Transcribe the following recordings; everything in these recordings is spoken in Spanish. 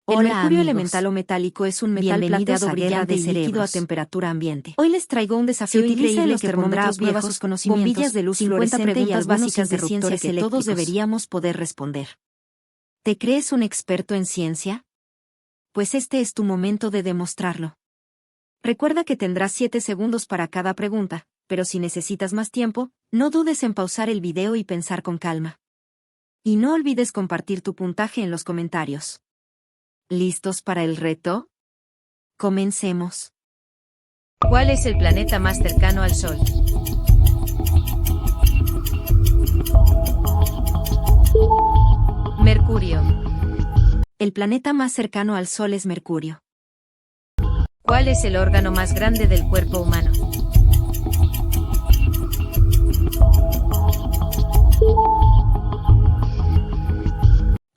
El mercurio amigos. elemental o metálico es un metal Bienvenidos plateado a Guerra brillante de y líquido a Cerebros. temperatura ambiente. Hoy les traigo un desafío increíble en que pondrá a prueba sus conocimientos, bombillas de luz 50 fluorescente y preguntas algunos básicas de ciencia interruptores que todos eléctricos. deberíamos poder responder. ¿Te crees un experto en ciencia? Pues este es tu momento de demostrarlo. Recuerda que tendrás 7 segundos para cada pregunta, pero si necesitas más tiempo, no dudes en pausar el video y pensar con calma. Y no olvides compartir tu puntaje en los comentarios. ¿Listos para el reto? Comencemos. ¿Cuál es el planeta más cercano al Sol? Mercurio. El planeta más cercano al Sol es Mercurio. ¿Cuál es el órgano más grande del cuerpo humano?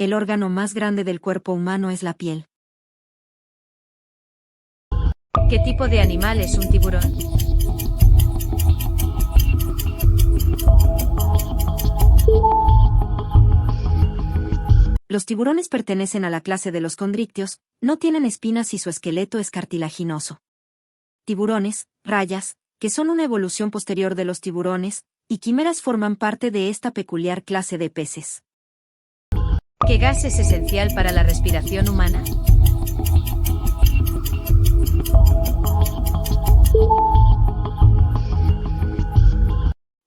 El órgano más grande del cuerpo humano es la piel. ¿Qué tipo de animal es un tiburón? Los tiburones pertenecen a la clase de los condrictios, no tienen espinas y su esqueleto es cartilaginoso. Tiburones, rayas, que son una evolución posterior de los tiburones, y quimeras forman parte de esta peculiar clase de peces. ¿Qué gas es esencial para la respiración humana?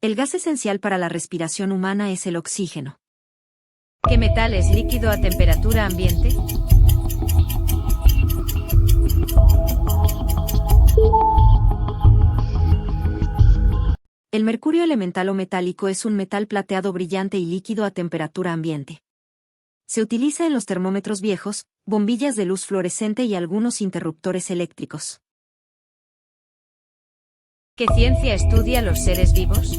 El gas esencial para la respiración humana es el oxígeno. ¿Qué metal es líquido a temperatura ambiente? El mercurio elemental o metálico es un metal plateado brillante y líquido a temperatura ambiente. Se utiliza en los termómetros viejos, bombillas de luz fluorescente y algunos interruptores eléctricos. ¿Qué ciencia estudia los seres vivos?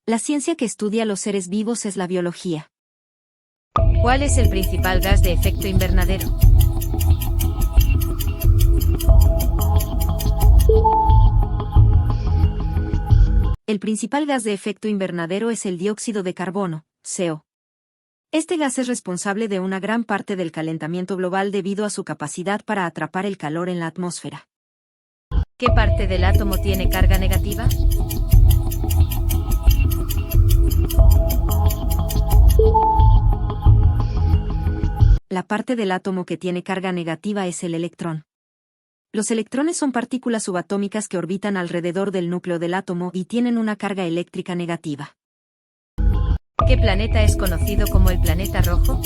La ciencia que estudia los seres vivos es la biología. ¿Cuál es el principal gas de efecto invernadero? El principal gas de efecto invernadero es el dióxido de carbono, CO. Este gas es responsable de una gran parte del calentamiento global debido a su capacidad para atrapar el calor en la atmósfera. ¿Qué parte del átomo tiene carga negativa? La parte del átomo que tiene carga negativa es el electrón. Los electrones son partículas subatómicas que orbitan alrededor del núcleo del átomo y tienen una carga eléctrica negativa. ¿Qué planeta es conocido como el planeta rojo?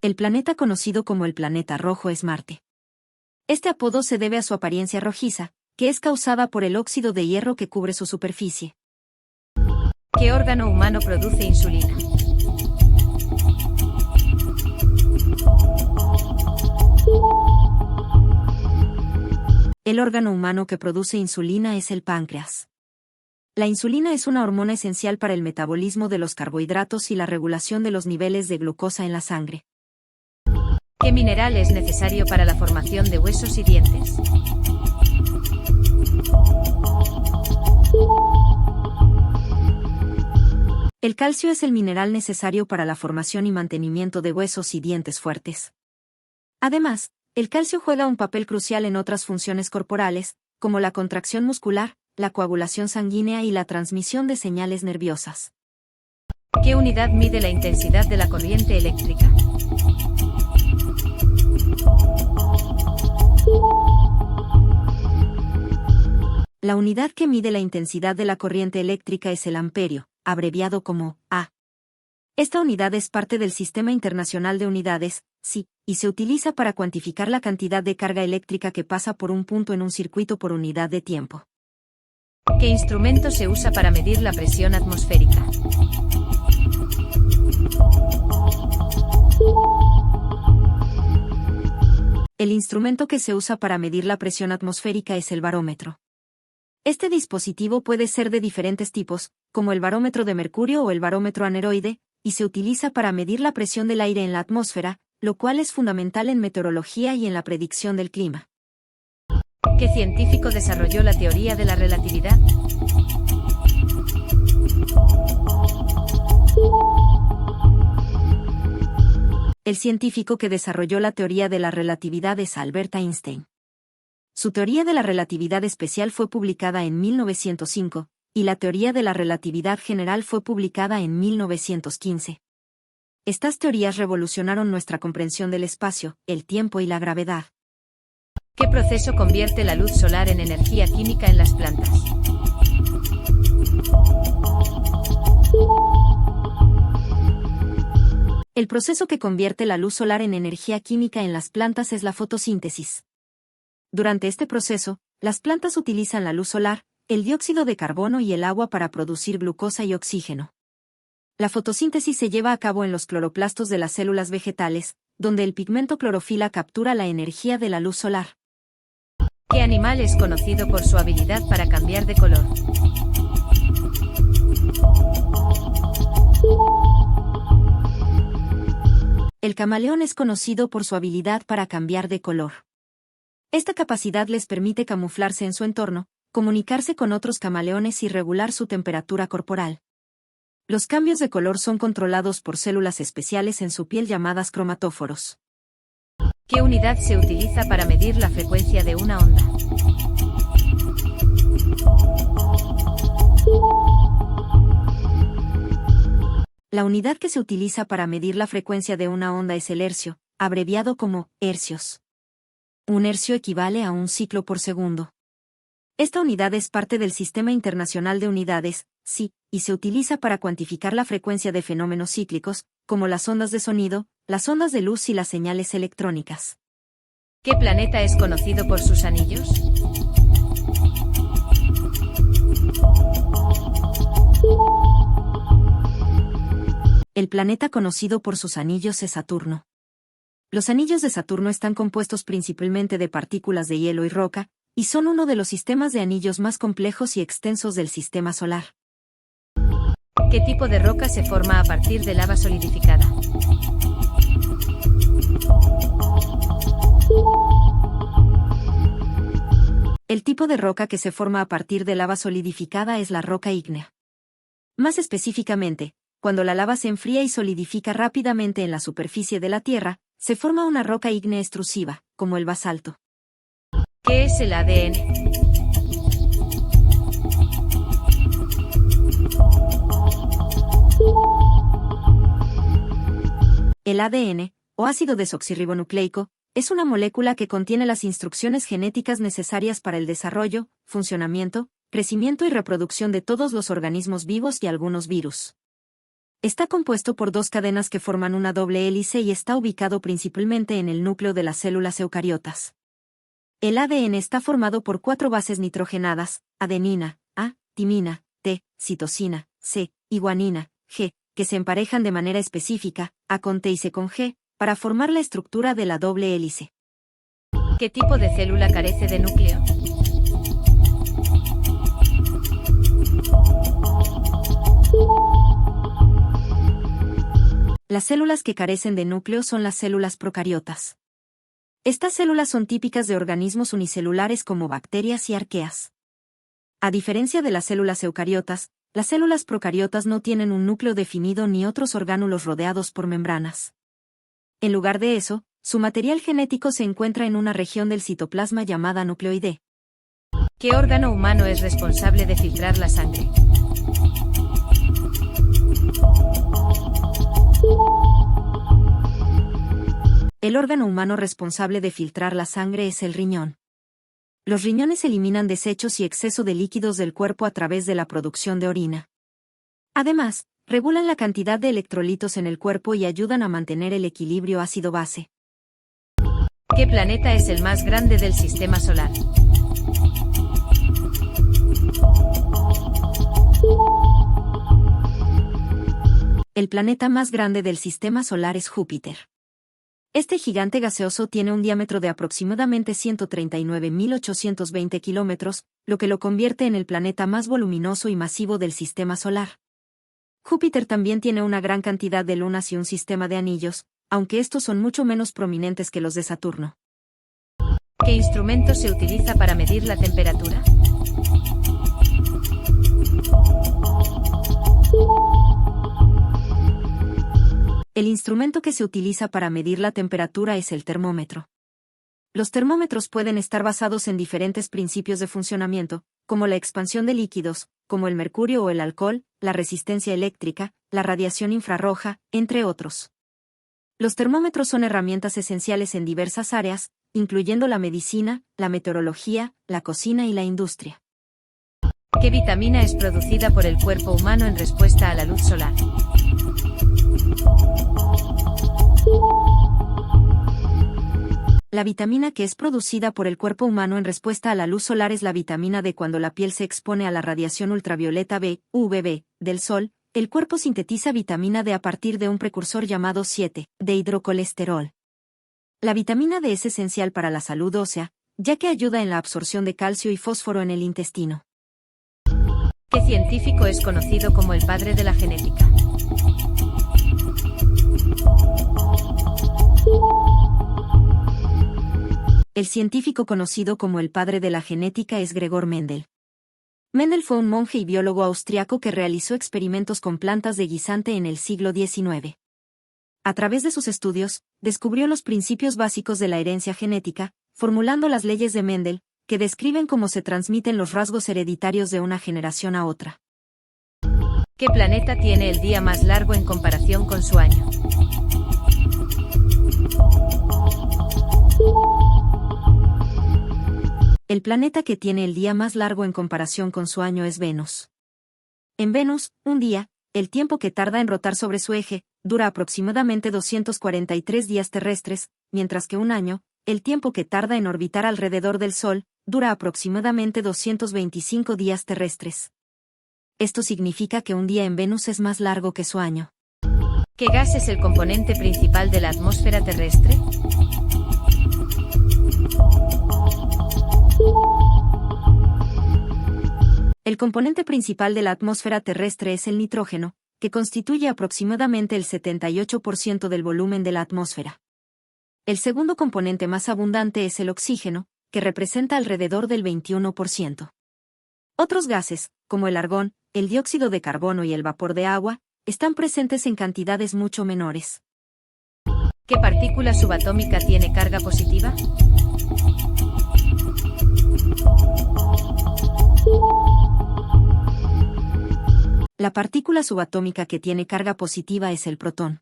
El planeta conocido como el planeta rojo es Marte. Este apodo se debe a su apariencia rojiza, que es causada por el óxido de hierro que cubre su superficie. ¿Qué órgano humano produce insulina? El órgano humano que produce insulina es el páncreas. La insulina es una hormona esencial para el metabolismo de los carbohidratos y la regulación de los niveles de glucosa en la sangre. ¿Qué mineral es necesario para la formación de huesos y dientes? El calcio es el mineral necesario para la formación y mantenimiento de huesos y dientes fuertes. Además, el calcio juega un papel crucial en otras funciones corporales, como la contracción muscular, la coagulación sanguínea y la transmisión de señales nerviosas. ¿Qué unidad mide la intensidad de la corriente eléctrica? La unidad que mide la intensidad de la corriente eléctrica es el amperio, abreviado como A. Esta unidad es parte del Sistema Internacional de Unidades, SI, y se utiliza para cuantificar la cantidad de carga eléctrica que pasa por un punto en un circuito por unidad de tiempo. ¿Qué instrumento se usa para medir la presión atmosférica? El instrumento que se usa para medir la presión atmosférica es el barómetro. Este dispositivo puede ser de diferentes tipos, como el barómetro de mercurio o el barómetro aneroide, y se utiliza para medir la presión del aire en la atmósfera, lo cual es fundamental en meteorología y en la predicción del clima. ¿Qué científico desarrolló la teoría de la relatividad? El científico que desarrolló la teoría de la relatividad es Albert Einstein. Su teoría de la relatividad especial fue publicada en 1905, y la teoría de la relatividad general fue publicada en 1915. Estas teorías revolucionaron nuestra comprensión del espacio, el tiempo y la gravedad. ¿Qué proceso convierte la luz solar en energía química en las plantas? El proceso que convierte la luz solar en energía química en las plantas es la fotosíntesis. Durante este proceso, las plantas utilizan la luz solar, el dióxido de carbono y el agua para producir glucosa y oxígeno. La fotosíntesis se lleva a cabo en los cloroplastos de las células vegetales, donde el pigmento clorofila captura la energía de la luz solar. ¿Qué animal es conocido por su habilidad para cambiar de color? El camaleón es conocido por su habilidad para cambiar de color. Esta capacidad les permite camuflarse en su entorno, comunicarse con otros camaleones y regular su temperatura corporal. Los cambios de color son controlados por células especiales en su piel llamadas cromatóforos. ¿Qué unidad se utiliza para medir la frecuencia de una onda? La unidad que se utiliza para medir la frecuencia de una onda es el hercio, abreviado como hercios. Un hercio equivale a un ciclo por segundo. Esta unidad es parte del Sistema Internacional de Unidades, SI, y se utiliza para cuantificar la frecuencia de fenómenos cíclicos, como las ondas de sonido, las ondas de luz y las señales electrónicas. ¿Qué planeta es conocido por sus anillos? El planeta conocido por sus anillos es Saturno. Los anillos de Saturno están compuestos principalmente de partículas de hielo y roca, y son uno de los sistemas de anillos más complejos y extensos del sistema solar. ¿Qué tipo de roca se forma a partir de lava solidificada? El tipo de roca que se forma a partir de lava solidificada es la roca ígnea. Más específicamente, cuando la lava se enfría y solidifica rápidamente en la superficie de la Tierra, se forma una roca ígnea extrusiva, como el basalto. ¿Qué es el ADN? El ADN, o ácido desoxirribonucleico, es una molécula que contiene las instrucciones genéticas necesarias para el desarrollo, funcionamiento, crecimiento y reproducción de todos los organismos vivos y algunos virus. Está compuesto por dos cadenas que forman una doble hélice y está ubicado principalmente en el núcleo de las células eucariotas. El ADN está formado por 4 bases nitrogenadas, adenina, A, timina, T, citosina, C, y guanina, G, que se emparejan de manera específica, A con T y C con G, para formar la estructura de la doble hélice. ¿Qué tipo de célula carece de núcleo? Las células que carecen de núcleo son las células procariotas. Estas células son típicas de organismos unicelulares como bacterias y arqueas. A diferencia de las células eucariotas, las células procariotas no tienen un núcleo definido ni otros orgánulos rodeados por membranas. En lugar de eso, su material genético se encuentra en una región del citoplasma llamada nucleoide. ¿Qué órgano humano es responsable de filtrar la sangre? El órgano humano responsable de filtrar la sangre es el riñón. Los riñones eliminan desechos y exceso de líquidos del cuerpo a través de la producción de orina. Además, regulan la cantidad de electrolitos en el cuerpo y ayudan a mantener el equilibrio ácido-base. ¿Qué planeta es el más grande del sistema solar? El planeta más grande del sistema solar es Júpiter. Este gigante gaseoso tiene un diámetro de aproximadamente 139.820 kilómetros, lo que lo convierte en el planeta más voluminoso y masivo del sistema solar. Júpiter también tiene una gran cantidad de lunas y un sistema de anillos, aunque estos son mucho menos prominentes que los de Saturno. ¿Qué instrumento se utiliza para medir la temperatura? El instrumento que se utiliza para medir la temperatura es el termómetro. Los termómetros pueden estar basados en diferentes principios de funcionamiento, como la expansión de líquidos, como el mercurio o el alcohol, la resistencia eléctrica, la radiación infrarroja, entre otros. Los termómetros son herramientas esenciales en diversas áreas, incluyendo la medicina, la meteorología, la cocina y la industria. ¿Qué vitamina es producida por el cuerpo humano en respuesta a la luz solar? La vitamina que es producida por el cuerpo humano en respuesta a la luz solar es la vitamina D. Cuando la piel se expone a la radiación ultravioleta B, UVB, del sol, el cuerpo sintetiza vitamina D a partir de un precursor llamado 7-dehidrocolesterol. La vitamina D es esencial para la salud ósea, ya que ayuda en la absorción de calcio y fósforo en el intestino. ¿Qué científico es conocido como el padre de la genética? El científico conocido como el padre de la genética es Gregor Mendel. Mendel fue un monje y biólogo austriaco que realizó experimentos con plantas de guisante en el siglo XIX. A través de sus estudios, descubrió los principios básicos de la herencia genética, formulando las leyes de Mendel, que describen cómo se transmiten los rasgos hereditarios de una generación a otra. ¿Qué planeta tiene el día más largo en comparación con su año? El planeta que tiene el día más largo en comparación con su año es Venus. En Venus, un día, el tiempo que tarda en rotar sobre su eje, dura aproximadamente 243 días terrestres, mientras que un año, el tiempo que tarda en orbitar alrededor del Sol, dura aproximadamente 225 días terrestres. Esto significa que un día en Venus es más largo que su año. ¿Qué gas es el componente principal de la atmósfera terrestre? El componente principal de la atmósfera terrestre es el nitrógeno, que constituye aproximadamente el 78% del volumen de la atmósfera. El segundo componente más abundante es el oxígeno, que representa alrededor del 21%. Otros gases, como el argón, el dióxido de carbono y el vapor de agua, están presentes en cantidades mucho menores. ¿Qué partícula subatómica tiene carga positiva? La partícula subatómica que tiene carga positiva es el protón.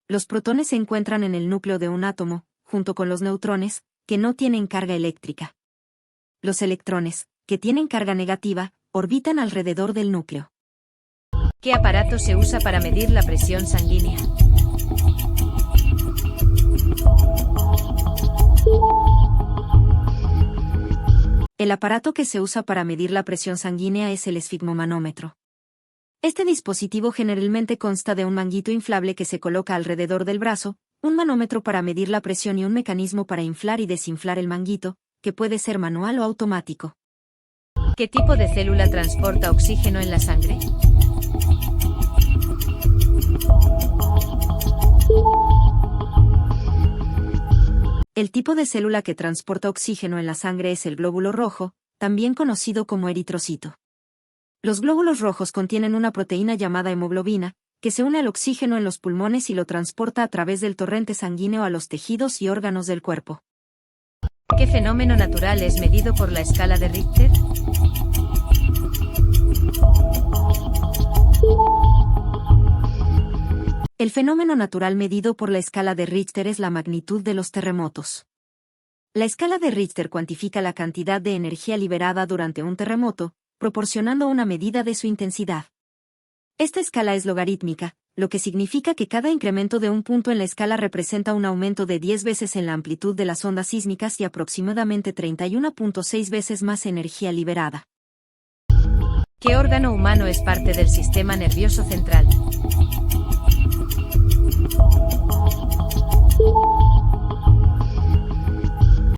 Los protones se encuentran en el núcleo de un átomo, junto con los neutrones, que no tienen carga eléctrica. Los electrones, que tienen carga negativa, orbitan alrededor del núcleo. ¿Qué aparato se usa para medir la presión sanguínea? El aparato que se usa para medir la presión sanguínea es el esfigmomanómetro. Este dispositivo generalmente consta de un manguito inflable que se coloca alrededor del brazo, un manómetro para medir la presión y un mecanismo para inflar y desinflar el manguito, que puede ser manual o automático. ¿Qué tipo de célula transporta oxígeno en la sangre? El tipo de célula que transporta oxígeno en la sangre es el glóbulo rojo, también conocido como eritrocito. Los glóbulos rojos contienen una proteína llamada hemoglobina, que se une al oxígeno en los pulmones y lo transporta a través del torrente sanguíneo a los tejidos y órganos del cuerpo. ¿Qué fenómeno natural es medido por la escala de Richter? El fenómeno natural medido por la escala de Richter es la magnitud de los terremotos. La escala de Richter cuantifica la cantidad de energía liberada durante un terremoto, proporcionando una medida de su intensidad. Esta escala es logarítmica, lo que significa que cada incremento de un punto en la escala representa un aumento de 10 veces en la amplitud de las ondas sísmicas y aproximadamente 31.6 veces más energía liberada. ¿Qué órgano humano es parte del sistema nervioso central?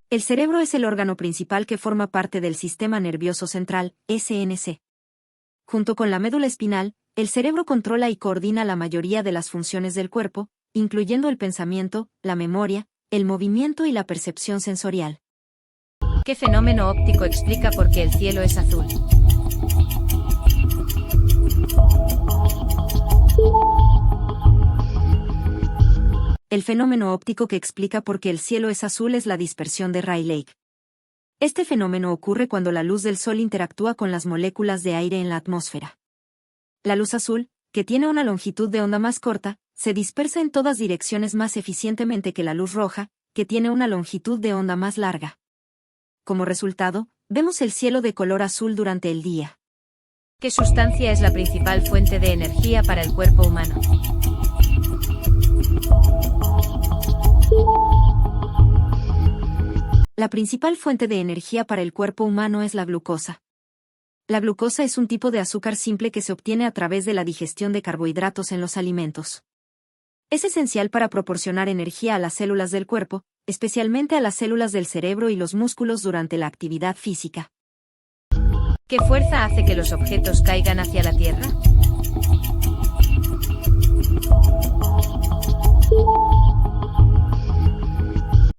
El cerebro es el órgano principal que forma parte del sistema nervioso central, SNC. Junto con la médula espinal, el cerebro controla y coordina la mayoría de las funciones del cuerpo, incluyendo el pensamiento, la memoria, el movimiento y la percepción sensorial. ¿Qué fenómeno óptico explica por qué el cielo es azul? El fenómeno óptico que explica por qué el cielo es azul es la dispersión de Rayleigh. Este fenómeno ocurre cuando la luz del sol interactúa con las moléculas de aire en la atmósfera. La luz azul, que tiene una longitud de onda más corta, se dispersa en todas direcciones más eficientemente que la luz roja, que tiene una longitud de onda más larga. Como resultado, vemos el cielo de color azul durante el día. ¿Qué sustancia es la principal fuente de energía para el cuerpo humano? La principal fuente de energía para el cuerpo humano es la glucosa. La glucosa es un tipo de azúcar simple que se obtiene a través de la digestión de carbohidratos en los alimentos. Es esencial para proporcionar energía a las células del cuerpo, especialmente a las células del cerebro y los músculos durante la actividad física. ¿Qué fuerza hace que los objetos caigan hacia la Tierra?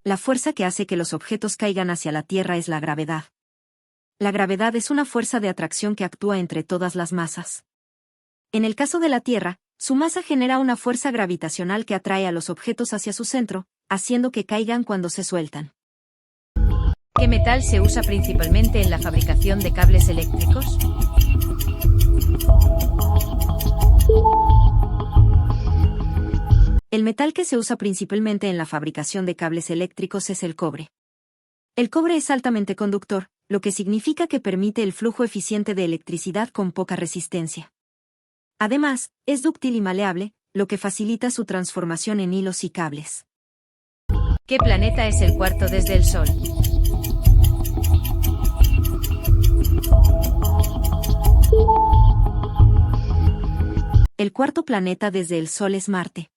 La fuerza que hace que los objetos caigan hacia la Tierra es la gravedad. La gravedad es una fuerza de atracción que actúa entre todas las masas. En el caso de la Tierra, su masa genera una fuerza gravitacional que atrae a los objetos hacia su centro, haciendo que caigan cuando se sueltan. ¿Qué metal se usa principalmente en la fabricación de cables eléctricos? El metal que se usa principalmente en la fabricación de cables eléctricos es el cobre. El cobre es altamente conductor, lo que significa que permite el flujo eficiente de electricidad con poca resistencia. Además, es dúctil y maleable, lo que facilita su transformación en hilos y cables. ¿Qué planeta es el cuarto desde el Sol? El cuarto planeta desde el Sol es Marte.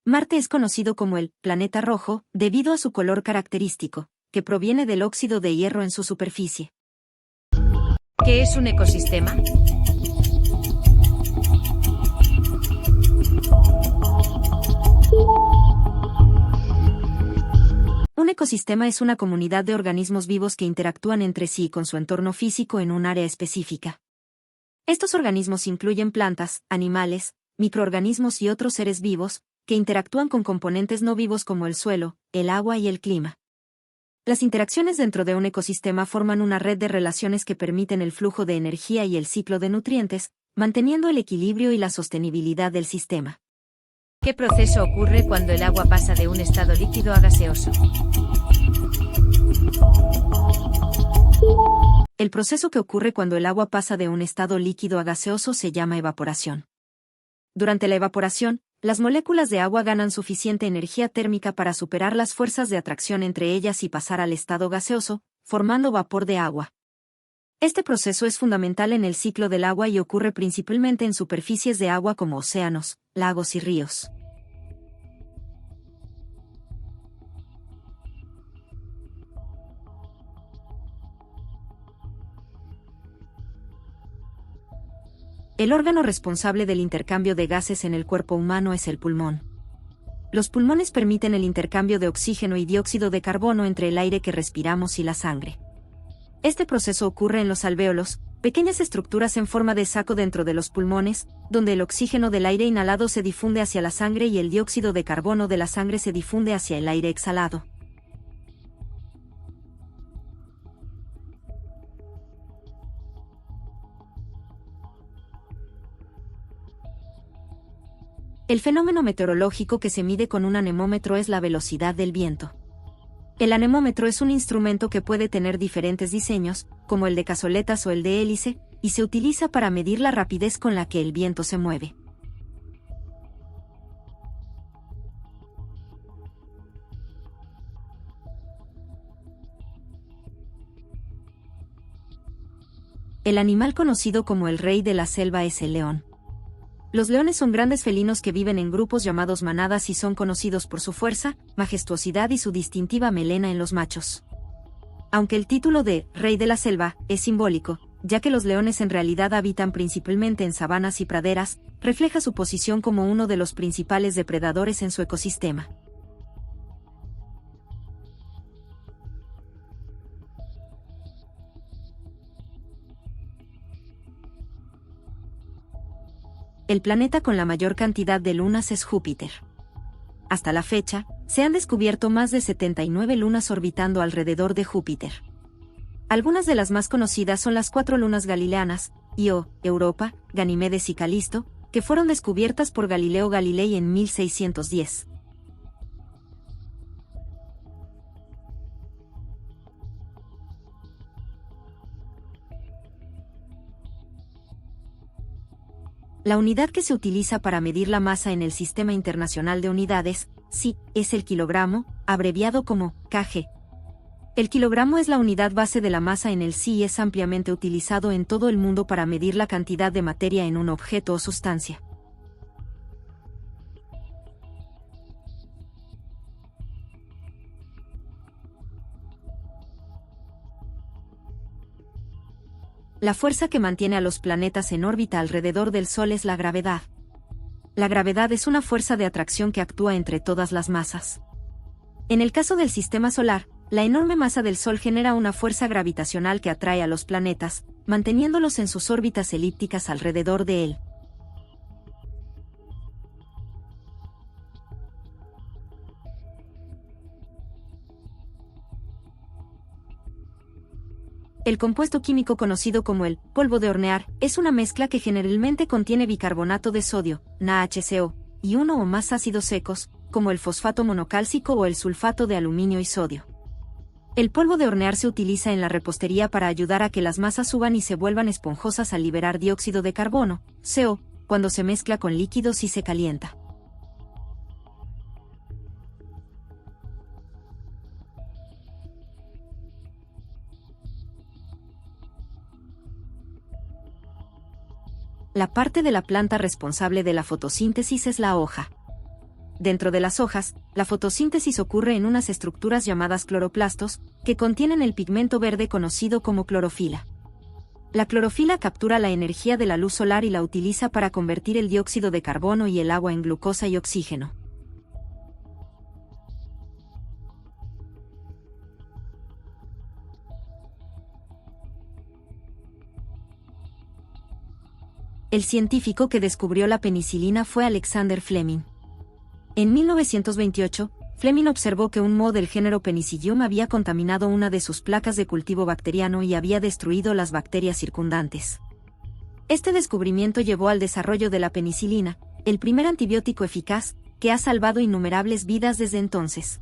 Marte es conocido como el planeta rojo debido a su color característico, que proviene del óxido de hierro en su superficie. ¿Qué es un ecosistema? Un ecosistema es una comunidad de organismos vivos que interactúan entre sí y con su entorno físico en un área específica. Estos organismos incluyen plantas, animales, microorganismos y otros seres vivos, que interactúan con componentes no vivos como el suelo, el agua y el clima. Las interacciones dentro de un ecosistema forman una red de relaciones que permiten el flujo de energía y el ciclo de nutrientes, manteniendo el equilibrio y la sostenibilidad del sistema. ¿Qué proceso ocurre cuando el agua pasa de un estado líquido a gaseoso? El proceso que ocurre cuando el agua pasa de un estado líquido a gaseoso se llama evaporación. Durante la evaporación, las moléculas de agua ganan suficiente energía térmica para superar las fuerzas de atracción entre ellas y pasar al estado gaseoso, formando vapor de agua. Este proceso es fundamental en el ciclo del agua y ocurre principalmente en superficies de agua como océanos, lagos y ríos. El órgano responsable del intercambio de gases en el cuerpo humano es el pulmón. Los pulmones permiten el intercambio de oxígeno y dióxido de carbono entre el aire que respiramos y la sangre. Este proceso ocurre en los alvéolos, pequeñas estructuras en forma de saco dentro de los pulmones, donde el oxígeno del aire inhalado se difunde hacia la sangre y el dióxido de carbono de la sangre se difunde hacia el aire exhalado. El fenómeno meteorológico que se mide con un anemómetro es la velocidad del viento. El anemómetro es un instrumento que puede tener diferentes diseños, como el de cazoletas o el de hélice, y se utiliza para medir la rapidez con la que el viento se mueve. El animal conocido como el rey de la selva es el león. Los leones son grandes felinos que viven en grupos llamados manadas y son conocidos por su fuerza, majestuosidad y su distintiva melena en los machos. Aunque el título de «Rey de la Selva» es simbólico, ya que los leones en realidad habitan principalmente en sabanas y praderas, refleja su posición como uno de los principales depredadores en su ecosistema. El planeta con la mayor cantidad de lunas es Júpiter. Hasta la fecha, se han descubierto más de 79 lunas orbitando alrededor de Júpiter. Algunas de las más conocidas son las 4 lunas galileanas, Io, Europa, Ganimedes y Calisto, que fueron descubiertas por Galileo Galilei en 1610. La unidad que se utiliza para medir la masa en el Sistema Internacional de Unidades, SI, es el kilogramo, abreviado como kg. El kilogramo es la unidad base de la masa en el SI y es ampliamente utilizado en todo el mundo para medir la cantidad de materia en un objeto o sustancia. La fuerza que mantiene a los planetas en órbita alrededor del Sol es la gravedad. La gravedad es una fuerza de atracción que actúa entre todas las masas. En el caso del Sistema Solar, la enorme masa del Sol genera una fuerza gravitacional que atrae a los planetas, manteniéndolos en sus órbitas elípticas alrededor de él. El compuesto químico conocido como el polvo de hornear es una mezcla que generalmente contiene bicarbonato de sodio, NaHCO, y uno o más ácidos secos, como el fosfato monocálcico o el sulfato de aluminio y sodio. El polvo de hornear se utiliza en la repostería para ayudar a que las masas suban y se vuelvan esponjosas al liberar dióxido de carbono, CO, cuando se mezcla con líquidos y se calienta. La parte de la planta responsable de la fotosíntesis es la hoja. Dentro de las hojas, la fotosíntesis ocurre en unas estructuras llamadas cloroplastos, que contienen el pigmento verde conocido como clorofila. La clorofila captura la energía de la luz solar y la utiliza para convertir el dióxido de carbono y el agua en glucosa y oxígeno. El científico que descubrió la penicilina fue Alexander Fleming. En 1928, Fleming observó que un moho del género Penicillium había contaminado una de sus placas de cultivo bacteriano y había destruido las bacterias circundantes. Este descubrimiento llevó al desarrollo de la penicilina, el primer antibiótico eficaz, que ha salvado innumerables vidas desde entonces.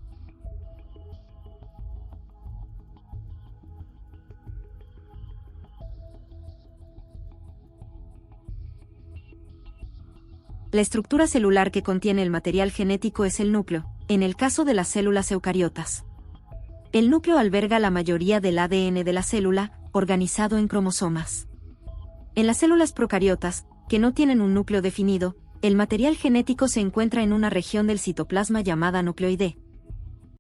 La estructura celular que contiene el material genético es el núcleo, en el caso de las células eucariotas. El núcleo alberga la mayoría del ADN de la célula, organizado en cromosomas. En las células procariotas, que no tienen un núcleo definido, el material genético se encuentra en una región del citoplasma llamada nucleoide.